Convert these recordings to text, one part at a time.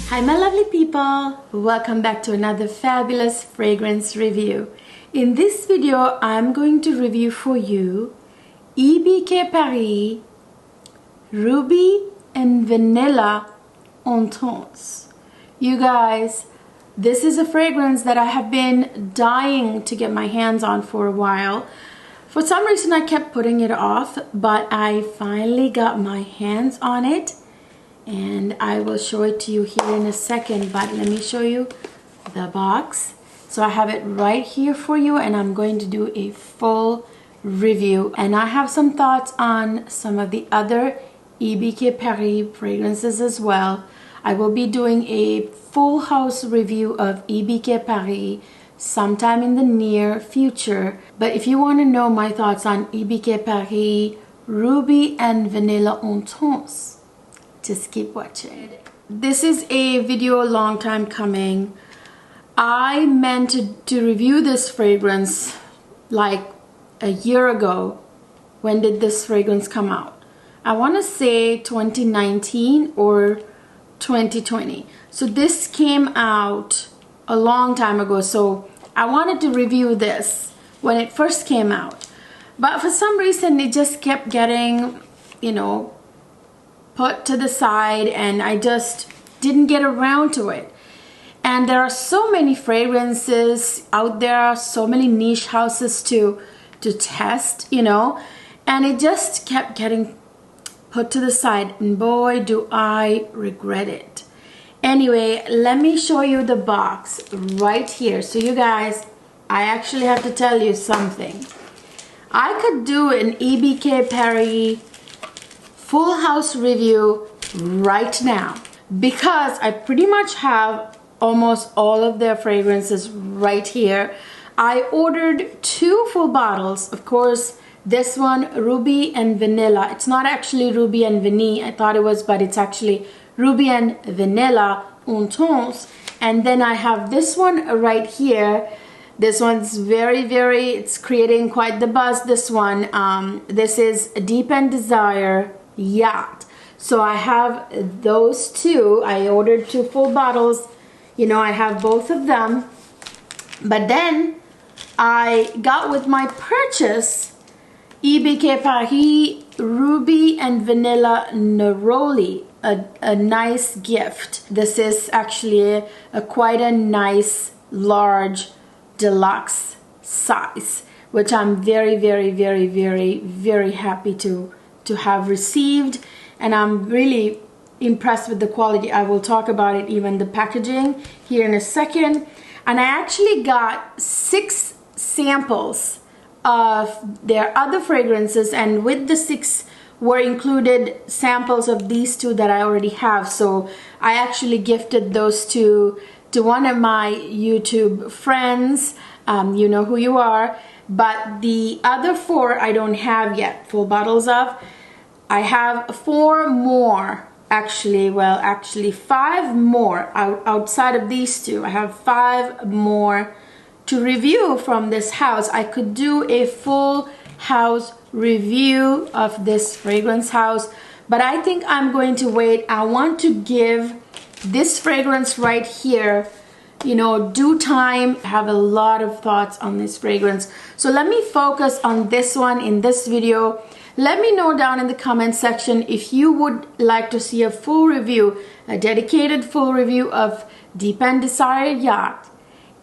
Hi my lovely people, welcome back to another fabulous fragrance review. In this video I'm going to review for you Pkwy Ruby and Vanilla Intense. You guys, this is a fragrance that I have been dying to get my hands on for a while. For some reason I kept putting it off, but I finally got my hands on it. And I will show it to you here in a second, but let me show you the box. So I have it right here for you, and I'm going to do a full review. And I have some thoughts on some of the other Pkwy fragrances as well. I will be doing a full house review of Pkwy sometime in the near future. But if you want to know my thoughts on Pkwy Ruby and Vanilla Intense, just keep watching. This is a video a long time coming. I meant to review this fragrance like a year ago. When did this fragrance come out? I want to say 2019 or 2020. So this came out a long time ago. So I wanted to review this when it first came out. But for some reason it just kept getting, put to the side, and I just didn't get around to it. And there are so many fragrances out there, so many niche houses to test, and it just kept getting put to the side, and boy do I regret it. Anyway, let me show you the box right here. So you guys, I actually have to tell you something. I could do an Pkwy full house review right now because I pretty much have almost all of their fragrances right here. I ordered 2 full bottles. Of course, this one, Ruby and Vanilla. It's not actually Ruby and Vanille. I thought it was, but it's actually Ruby and Vanilla Intense. And then I have this one right here. This one's it's creating quite the buzz, this one. This is Deep and Desire Yacht. So I have those 2. I ordered 2 full bottles. I have both of them. But then I got with my purchase Pkwy Ruby and Vanilla Neroli, a nice gift. This is actually quite a nice large deluxe size, which I'm very happy to have received, and I'm really impressed with the quality. I will talk about it, even the packaging, here in a second. And I actually got 6 samples of their other fragrances, and with the 6 were included samples of these 2 that I already have. So I actually gifted those 2 to one of my YouTube friends. You know who you are. But the other 4 I don't have yet full bottles of. I have 4 more, actually 5 more outside of these 2. I have 5 more to review from this house. I could do a full house review of this fragrance house, but I think I'm going to wait. I want to give this fragrance right here due time. I have a lot of thoughts on this fragrance, so let me focus on this one in this video. Let me know down in the comment section if you would like to see a full review, a dedicated full review of Deep and Desire Yacht,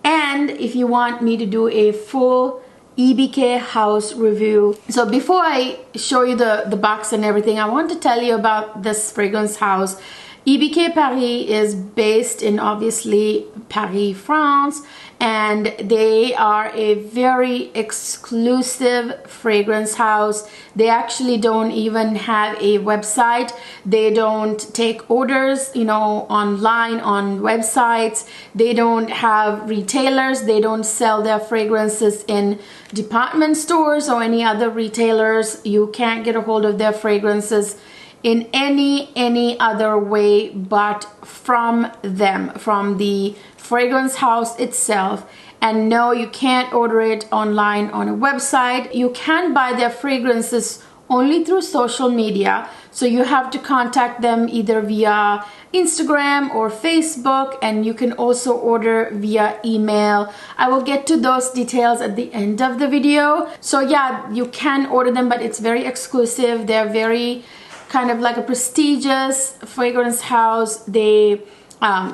and if you want me to do a full Pkwy house review. So before I show you the box and everything, I want to tell you about this fragrance house. Pkwy is based in, obviously, Paris, France, and they are a very exclusive fragrance house. They actually don't even have a website. They don't take orders, online on websites. They don't have retailers. They don't sell their fragrances in department stores or any other retailers. You can't get a hold of their fragrances in any other way but from them, from the fragrance house itself. And no, you can't order it online on a website. You can buy their fragrances only through social media. So you have to contact them either via Instagram or Facebook, and you can also order via email. I will get to those details at the end of the video. So yeah, you can order them, but it's very exclusive. They're very kind of like a prestigious fragrance house. They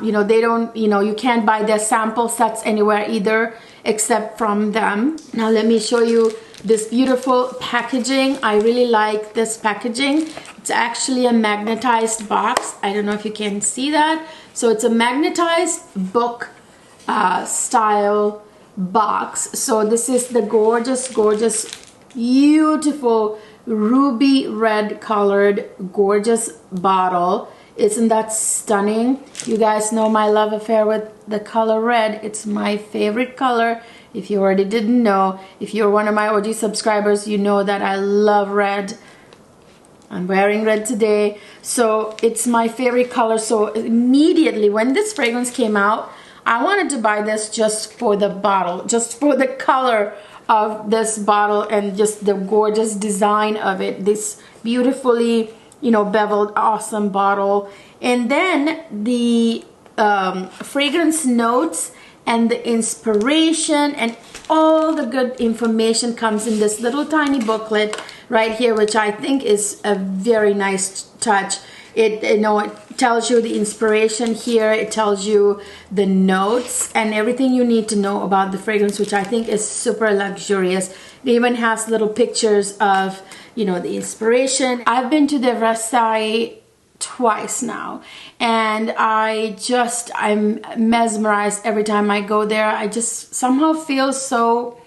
you know, they don't, you know, you can't buy their sample sets anywhere either except from them. Now let me show you this beautiful packaging. I really like this packaging. It's actually a magnetized box. I don't know if you can see that. So it's a magnetized book style box. So this is the gorgeous, beautiful ruby red colored gorgeous bottle. Isn't that stunning? You guys know my love affair with the color red. It's my favorite color. If you already didn't know, if you're one of my OG subscribers, you know that I love red. I'm wearing red today. So it's my favorite color. So immediately when this fragrance came out, I wanted to buy this just for the bottle, just for the color of this bottle and just the gorgeous design of it. This beautifully, you know, beveled, awesome bottle. And then the fragrance notes and the inspiration and all the good information comes in this little tiny booklet right here, which I think is a very nice touch. It, you know, it tells you the inspiration here. It tells you the notes and everything you need to know about the fragrance, which I think is super luxurious. It even has little pictures of, you know, the inspiration. I've been to the Versailles twice now, and I'm mesmerized every time I go there. I just somehow feel so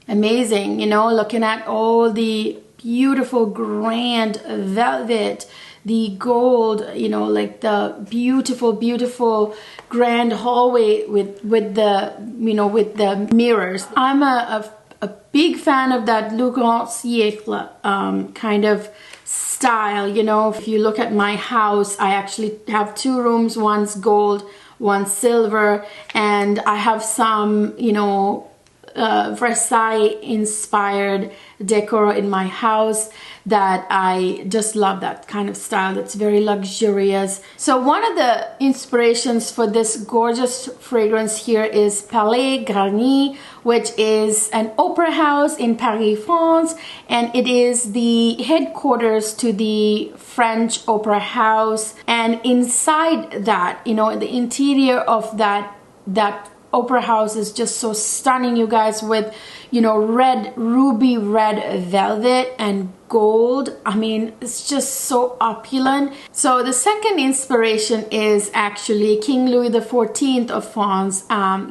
amazing, you know, looking at all the beautiful grand velvet, the gold, you know, like the beautiful grand hallway with the, you know, with the mirrors. I'm a big fan of that Le Grand Siècle kind of style. You know, if you look at my house, I actually have two rooms, one's gold, one's silver, and I have some, you know, Versailles inspired decor in my house that I just love, that kind of style. That's very luxurious. So one of the inspirations for this gorgeous fragrance here is Palais Garni, which is an opera house in Paris, France, and it is the headquarters to the French opera house. And inside that, you know, the interior of that opera house is just so stunning, you guys, with, you know, red, ruby red velvet and gold. I mean, it's just so opulent. So the second inspiration is actually King Louis XIV of France.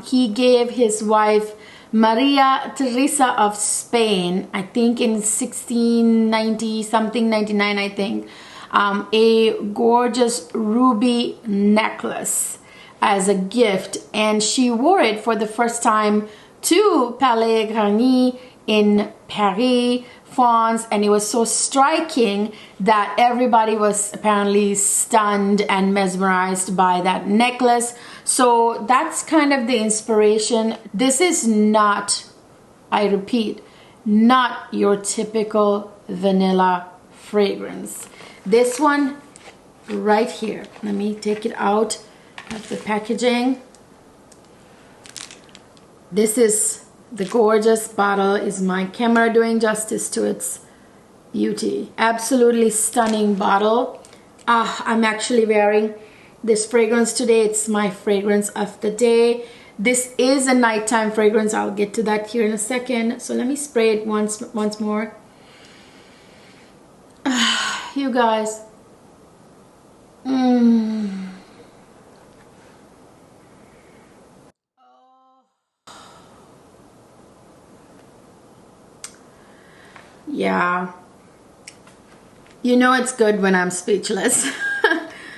He gave his wife Maria Teresa of Spain, I think in 1690 something, 99 I think, a gorgeous ruby necklace as a gift, and she wore it for the first time to Palais Garni in Paris, France, and it was so striking that everybody was apparently stunned and mesmerized by that necklace. So that's kind of the inspiration. This is not, I repeat, not your typical vanilla fragrance. This one right here, let me take it out of the packaging. This is the gorgeous bottle. Is my camera doing justice to its beauty? Absolutely stunning bottle. I'm actually wearing this fragrance today. It's my fragrance of the day. This is a nighttime fragrance. I'll get to that here in a second. So let me spray it once more. You guys. Yeah, you know it's good when I'm speechless.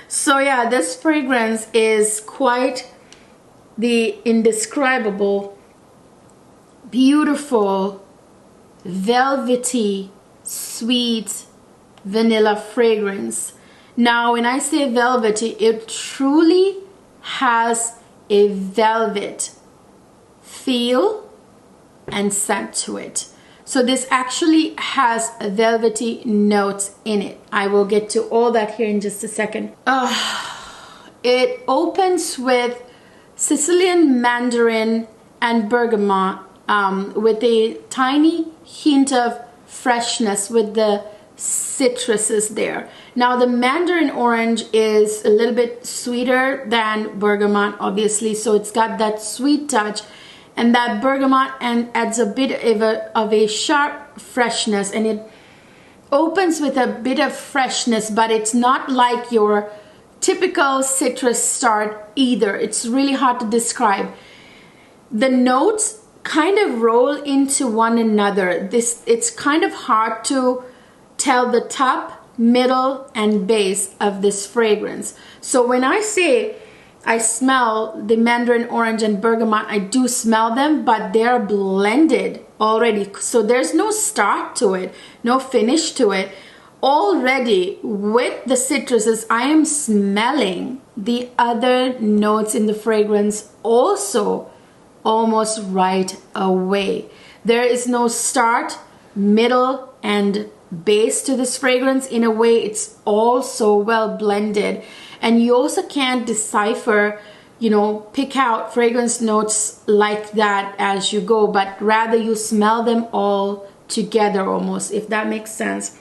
So yeah, this fragrance is quite the indescribable, beautiful, velvety, sweet vanilla fragrance. Now when I say velvety, it truly has a velvet feel and scent to it. So this actually has velvety notes in it. I will get to all that here in just a second. It opens with Sicilian mandarin and bergamot, with a tiny hint of freshness with the citruses there. Now the mandarin orange is a little bit sweeter than bergamot, obviously, so it's got that sweet touch, and that bergamot and adds a bit of a sharp freshness, and it opens with a bit of freshness, but it's not like your typical citrus start either. It's really hard to describe. The notes kind of roll into one another. It's kind of hard to tell the top, middle, and base of this fragrance. So when I say I smell the mandarin orange and bergamot, I do smell them, but they're blended already. So there's no start to it, no finish to it. Already with the citruses, I am smelling the other notes in the fragrance also almost right away. There is no start, middle, and base to this fragrance. In a way, it's all so well blended, and you also can't decipher, you know, pick out fragrance notes like that as you go, but rather you smell them all together almost, if that makes sense.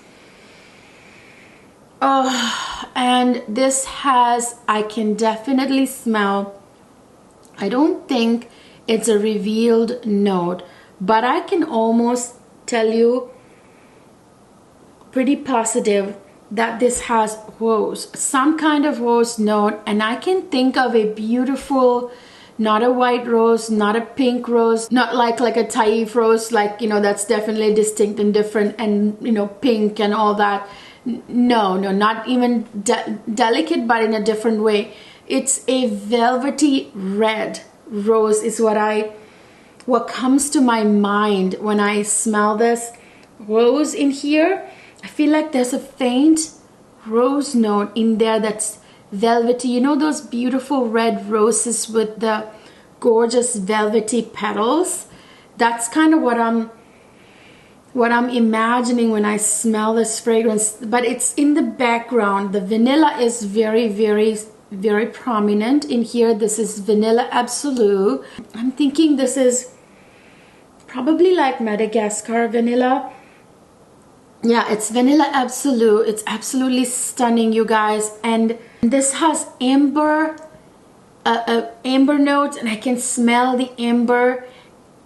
Oh, and this has, I can definitely smell, I don't think it's a revealed note, but I can almost tell you pretty positive that this has rose, some kind of rose note, and I can think of a beautiful, not a white rose, not a pink rose, not like a Taif rose, like, you know, that's definitely distinct and different, and, you know, pink and all that. No, not even delicate, but in a different way. It's a velvety red rose is what comes to my mind when I smell this rose in here. I feel like there's a faint rose note in there that's velvety. You know those beautiful red roses with the gorgeous velvety petals? That's kind of what I'm imagining when I smell this fragrance, but it's in the background. The vanilla is very, very, very prominent in here. This is Vanilla Absolute. I'm thinking this is probably like Madagascar vanilla. Yeah, it's Vanilla Absolute. It's absolutely stunning, you guys. And this has amber, amber notes, and I can smell the amber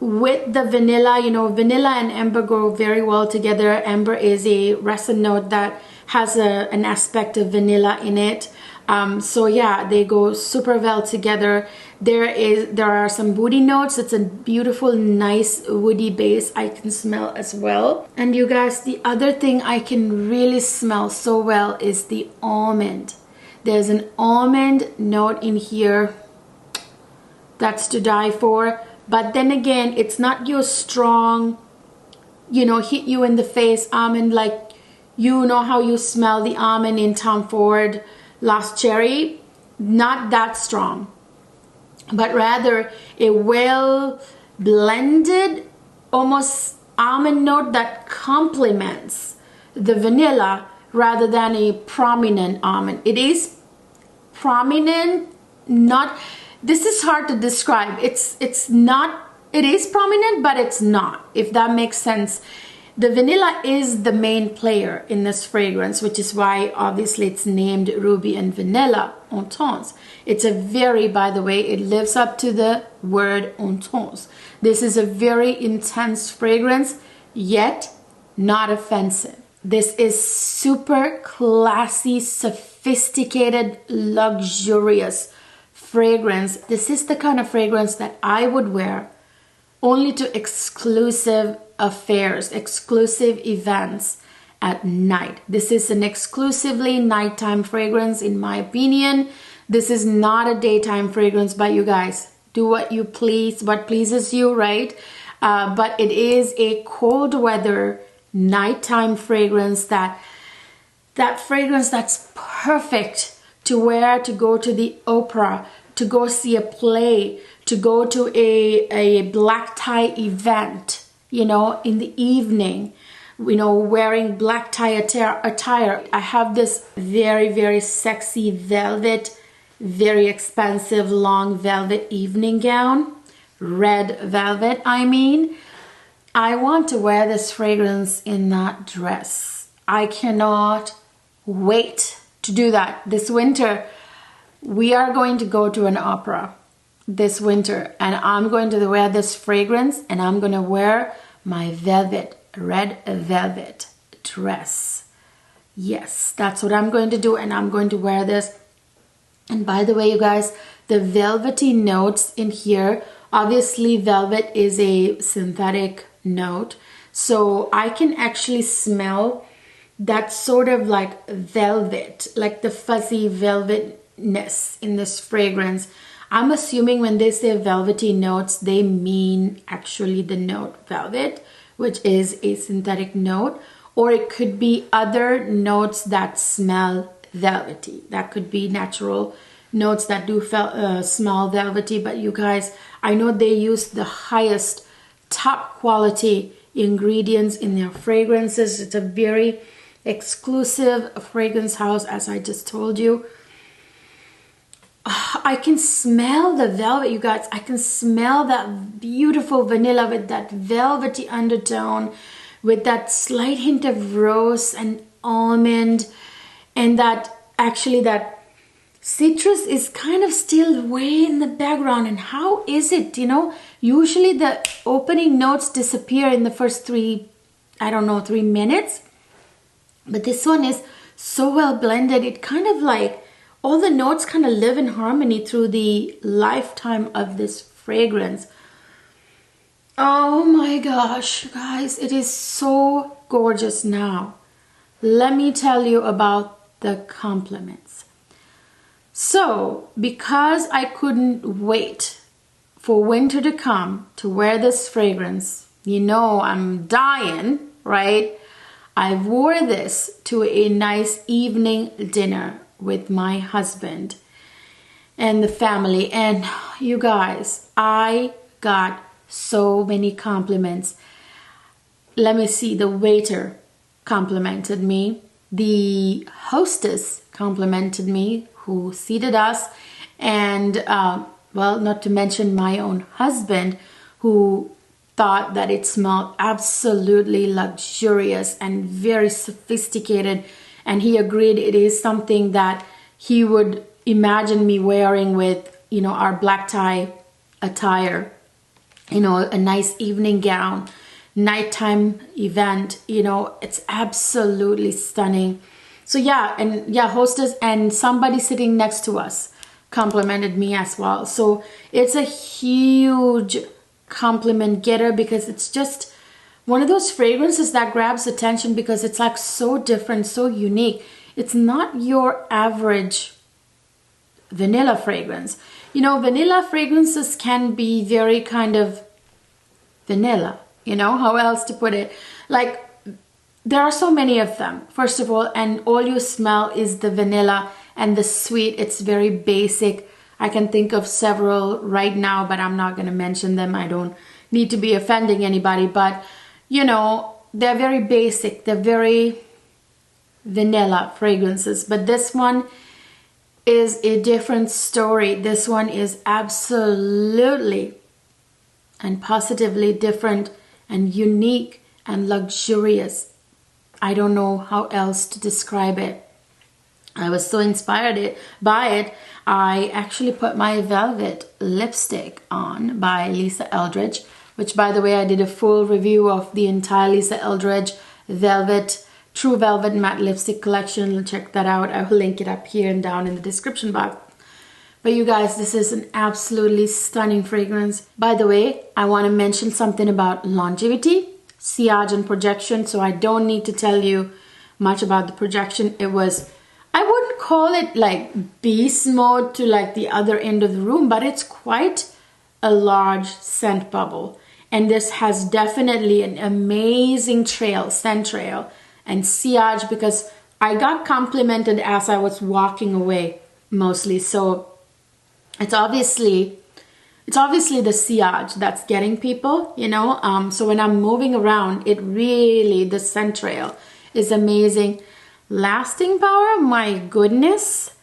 with the vanilla. You know, vanilla and amber go very well together. Amber is a resin note that has an aspect of vanilla in it. So yeah, they go super well together. There are some woody notes. It's a beautiful, nice woody base I can smell as well. And you guys, the other thing I can really smell so well is the almond. There's an almond note in here that's to die for. But then again, it's not your strong, you know, hit you in the face almond, like, you know how you smell the almond in Tom Ford Lost Cherry. Not that strong, but rather a well blended, almost almond note that complements the vanilla rather than a prominent almond. It is prominent, not, this is hard to describe. It's not, it is prominent, but it's not, if that makes sense. The vanilla is the main player in this fragrance, which is why obviously it's named Ruby and Vanilla Intense. It's a very, by the way, it lives up to the word intense. This is a very intense fragrance, yet not offensive. This is super classy, sophisticated, luxurious fragrance. This is the kind of fragrance that I would wear only to exclusive affairs, exclusive events at night. This is an exclusively nighttime fragrance, in my opinion. This is not a daytime fragrance, but you guys, do what you please, what pleases you, right? But it is a cold weather nighttime fragrance, that fragrance that's perfect to wear to go to the opera, to go see a play, to go to a black tie event you know, in the evening, you know, wearing black tie attire. I have this very, very sexy velvet, very expensive long velvet evening gown, red velvet, I mean. I want to wear this fragrance in that dress. I cannot wait to do that. This winter, we are going to go to an opera this winter, and I'm going to wear this fragrance, and I'm going to wear my velvet, red velvet dress. Yes, that's what I'm going to do, and I'm going to wear this. And by the way, you guys, the velvety notes in here, obviously velvet is a synthetic note, so I can actually smell that sort of like velvet, like the fuzzy velvetness in this fragrance. I'm assuming when they say velvety notes, they mean actually the note velvet, which is a synthetic note, or it could be other notes that smell velvety. That could be natural notes that do smell velvety. But you guys, I know they use the highest top quality ingredients in their fragrances. It's a very exclusive fragrance house, as I just told you. I can smell the velvet, you guys. I can smell that beautiful vanilla with that velvety undertone, with that slight hint of rose and almond, and that actually that citrus is kind of still way in the background. And how is it, you know, usually the opening notes disappear in the first 3 minutes, but this one is so well blended. It kind of like all the notes kind of live in harmony through the lifetime of this fragrance. Oh my gosh, guys, it is so gorgeous. Now let me tell you about the compliments. So because I couldn't wait for winter to come to wear this fragrance, you know, I'm dying, right? I wore this to a nice evening dinner with my husband and the family, and you guys, I got so many compliments. Let me see, the waiter complimented me, the hostess complimented me who seated us, and well, not to mention my own husband, who thought that it smelled absolutely luxurious and very sophisticated, and he agreed it is something that he would imagine me wearing with, you know, our black tie attire, you know, a nice evening gown, nighttime event, you know, it's absolutely stunning. So yeah, and yeah, hostess and somebody sitting next to us complimented me as well. So it's a huge compliment getter, because it's just one of those fragrances that grabs attention because it's like so different, so unique. It's not your average vanilla fragrance. You know, vanilla fragrances can be very kind of vanilla, you know, how else to put it? Like, there are so many of them, first of all, and all you smell is the vanilla and the sweet. It's very basic. I can think of several right now, but I'm not going to mention them. I don't need to be offending anybody, but you know, they're very basic. They're very vanilla fragrances, but this one is a different story. This one is absolutely and positively different and unique and luxurious. I don't know how else to describe it. I was so inspired by it. I actually put my velvet lipstick on by Lisa Eldridge, which, by the way, I did a full review of the entire Lisa Eldridge velvet, true velvet matte lipstick collection. Check that out. I will link it up here and down in the description box. But you guys, this is an absolutely stunning fragrance. By the way, I want to mention something about longevity, sillage, and projection. So I don't need to tell you much about the projection. It was, I wouldn't call it like beast mode to like the other end of the room, but it's quite a large scent bubble. And this has definitely an amazing scent trail and sillage, because I got complimented as I was walking away mostly. So it's It's obviously the sillage that's getting people, you know. So when I'm moving around, it really, the scent trail is amazing. Lasting power, my goodness.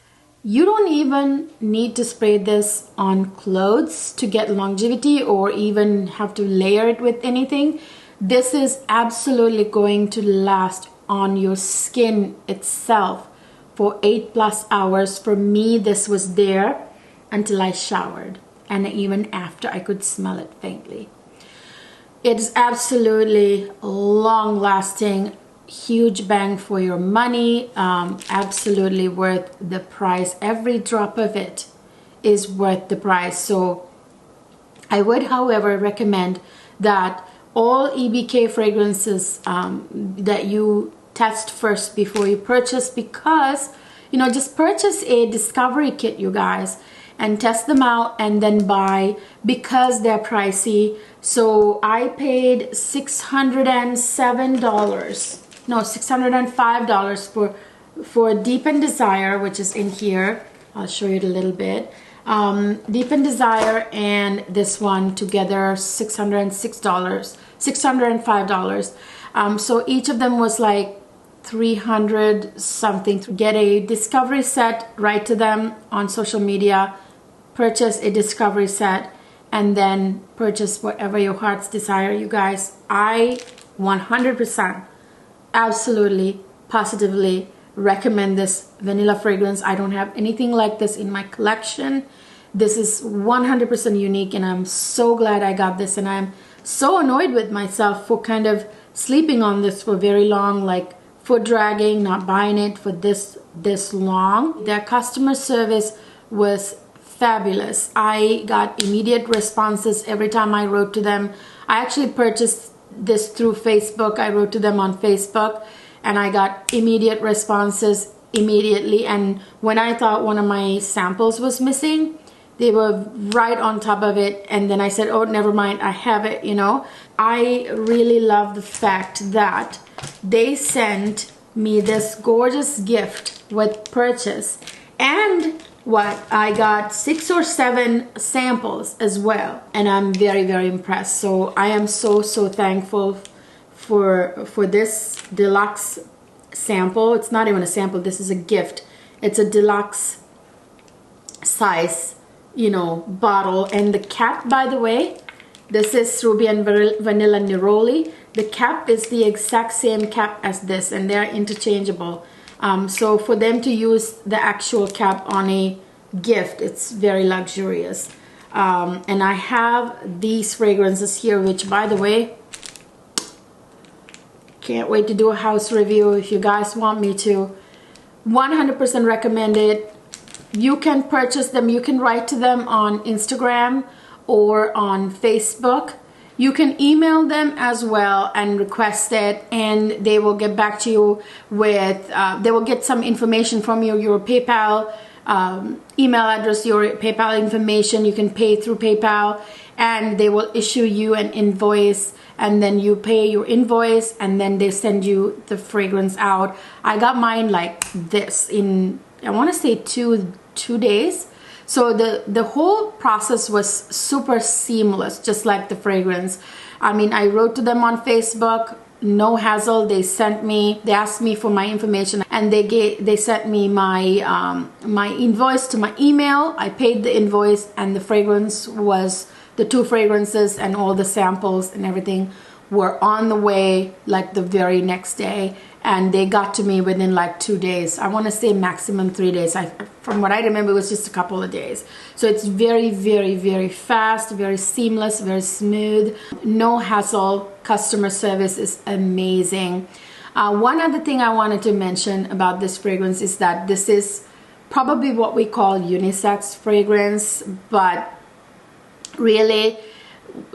You don't even need to spray this on clothes to get longevity or even have to layer it with anything. This is absolutely going to last on your skin itself for 8+ hours. For me, this was there until I showered, and even after I could smell it faintly. It's absolutely long lasting, huge bang for your money, absolutely worth the price. Every drop of it is worth the price. So I would, however, recommend that all EBK fragrances that you test first before you purchase, because, you know, just purchase a discovery kit, you guys, and test them out and then buy, because they're pricey. So I paid $605 for Deep and Desire, which is in here. I'll show you it a little bit. Deep and Desire and this one together, $605. So each of them was like 300 something. Get a discovery set, write to them on social media, purchase a discovery set, and then purchase whatever your heart's desire, you guys. I 100% absolutely positively recommend this vanilla fragrance. I don't have anything like this in my collection. This is 100% unique, and I'm so glad I got this, and I'm so annoyed with myself for kind of sleeping on this for very long, like foot dragging, not buying it for this long. Their customer service was fabulous. I got immediate responses every time I wrote to them. I actually purchased this through Facebook. I wrote to them on Facebook and I got immediate responses immediately. And when I thought one of my samples was missing, they were right on top of it. And then I said, oh, never mind, I have it, you know. I really love the fact that they sent me this gorgeous gift with purchase, and what I got 6 or 7 samples as well, and I'm very, very impressed. So I am so thankful for this deluxe sample. It's not even a sample, this is a gift. It's a deluxe size, you know, bottle. And the cap, by the way, this is Ruby and Vanilla Neroli. The cap is the exact same cap as this, and they're interchangeable. So for them to use the actual cap on a gift, it's very luxurious. And I have these fragrances here, which, by the way, can't wait to do a house review if you guys want me to. 100% recommend it. You can purchase them, you can write to them on Instagram or on Facebook. You can email them as well and request it, and they will get back to you with, they will get some information from you, your PayPal email address, your PayPal information. You can pay through PayPal, and they will issue you an invoice, and then you pay your invoice, and then they send you the fragrance out. I got mine like this in, I want to say two days. So the whole process was super seamless, just like the fragrance. I mean, I wrote to them on Facebook, no hassle. They sent me, they asked me for my information, and they sent me my my invoice to my email. I paid the invoice, and the fragrance was, the 2 fragrances and all the samples and everything were on the way like the very next day, and they got to me within like 2 days. I want to say maximum 3 days. From what I remember, it was just a couple of days. So it's very, very, very fast, very seamless, very smooth, no hassle. Customer service is amazing. One other thing I wanted to mention about this fragrance is that this is probably what we call unisex fragrance, but really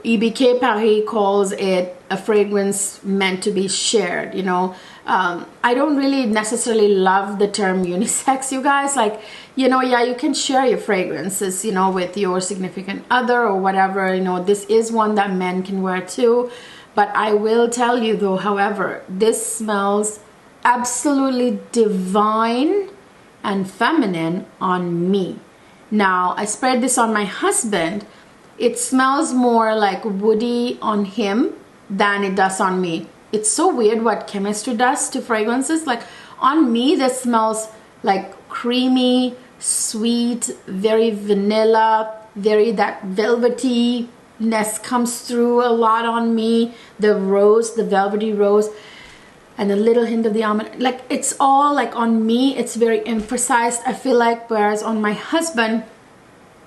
EBK Paris calls it a fragrance meant to be shared, you know. I don't really necessarily love the term unisex, you guys. Like, you know, yeah, you can share your fragrances, you know, with your significant other or whatever, you know. This is one that men can wear too. But I will tell you though, however, this smells absolutely divine and feminine on me. Now, I sprayed this on my husband, it smells more like woody on him than it does on me. It's so weird what chemistry does to fragrances. Like on me, this smells like creamy, sweet, very vanilla, very that velvetyness comes through a lot on me. The rose, the velvety rose, and a little hint of the almond. Like it's all like on me, it's very emphasized, I feel like, whereas on my husband,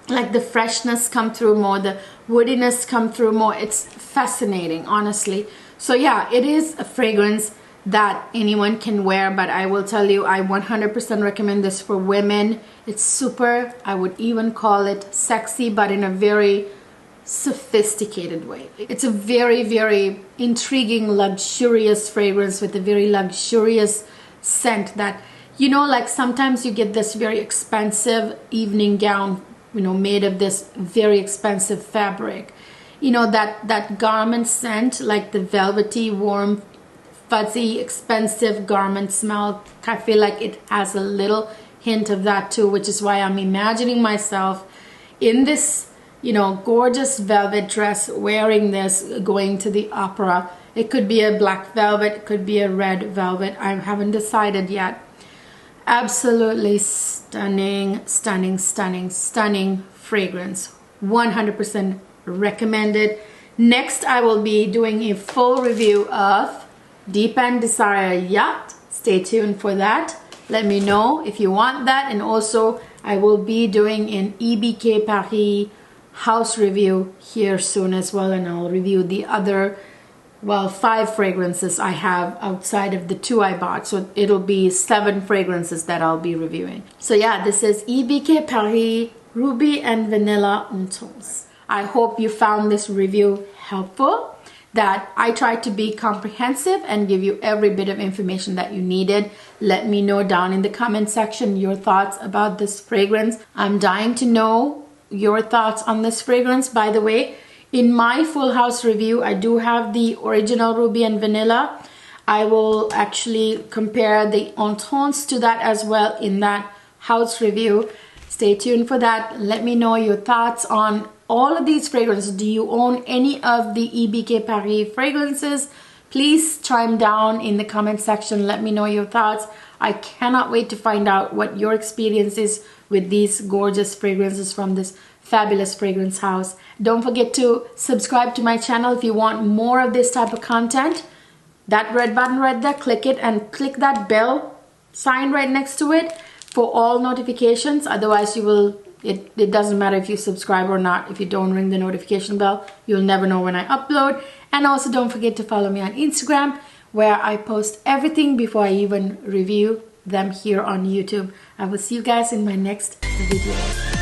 like the freshness come through more, the woodiness come through more. It's fascinating, honestly. So yeah, it is a fragrance that anyone can wear, but I will tell you, I 100% recommend this for women. It's super, I would even call it sexy, but in a very sophisticated way. It's a very, very intriguing, luxurious fragrance with a very luxurious scent that, you know, like sometimes you get this very expensive evening gown, you know, made of this very expensive fabric. You know, that garment scent, like the velvety, warm, fuzzy, expensive garment smell. I feel like it has a little hint of that too, which is why I'm imagining myself in this, you know, gorgeous velvet dress, wearing this, going to the opera. It could be a black velvet, it could be a red velvet. I haven't decided yet. Absolutely stunning, stunning, stunning, stunning fragrance. 100% recommended. Next, I will be doing a full review of Deep and Desire Yacht. Stay tuned for that. Let me know if you want that. And also, I will be doing an EBK Paris house review here soon as well. And I'll review the other, well, 5 fragrances I have outside of the 2 I bought. So it'll be 7 fragrances that I'll be reviewing. So yeah, this is EBK Paris Ruby and Vanilla Intense. I hope you found this review helpful, that I tried to be comprehensive and give you every bit of information that you needed. Let me know down in the comment section your thoughts about this fragrance. I'm dying to know your thoughts on this fragrance. By the way, in my full house review, I do have the original Ruby and Vanilla. I will actually compare the Intense to that as well in that house review. Stay tuned for that. Let me know your thoughts on all of these fragrances. Do you own any of the EBK Paris fragrances? Please chime down in the comment section. Let me know your thoughts. I cannot wait to find out what your experience is with these gorgeous fragrances from this fabulous fragrance house. Don't forget to subscribe to my channel if you want more of this type of content. That red button right there, click it and click that bell sign right next to it for all notifications. Otherwise, you will, it doesn't matter if you subscribe or not. If you don't ring the notification bell, you'll never know when I upload. And also don't forget to follow me on Instagram, where I post everything before I even review them here on YouTube. I will see you guys in my next video.